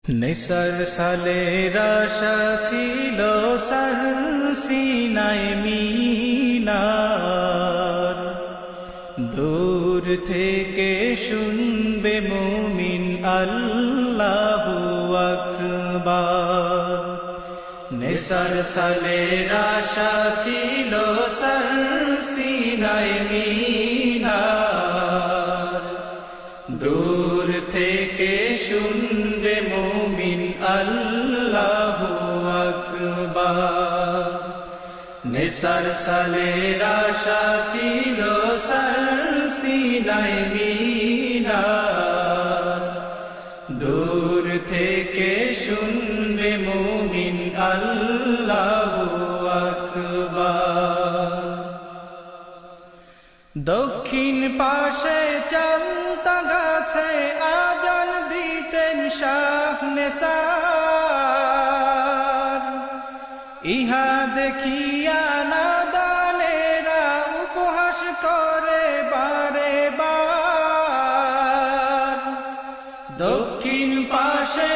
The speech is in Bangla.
নেসার সালের আশা ছিল সার সিনায় মিনার, দূর থেকে শুনবে মুমিন আল্লাহু আকবার। নেসার সালের আশা ছিল সার সিনায় মিনার, দূর থেকে শুনবে মুমিন আল্লাহু আকবার। নেসার সালের আশা ছিল সার সিনায় মিনার, দূর থেকে শুনবে মুমিন আল্লাহু আকবার। দক্ষিণ পাশে চালতা গাছে আজান দিতেন শাহ নেসার, ইহা দেখিয়া নাদানেরা উপহাস করে বারে বার। দক্ষিণ পাশে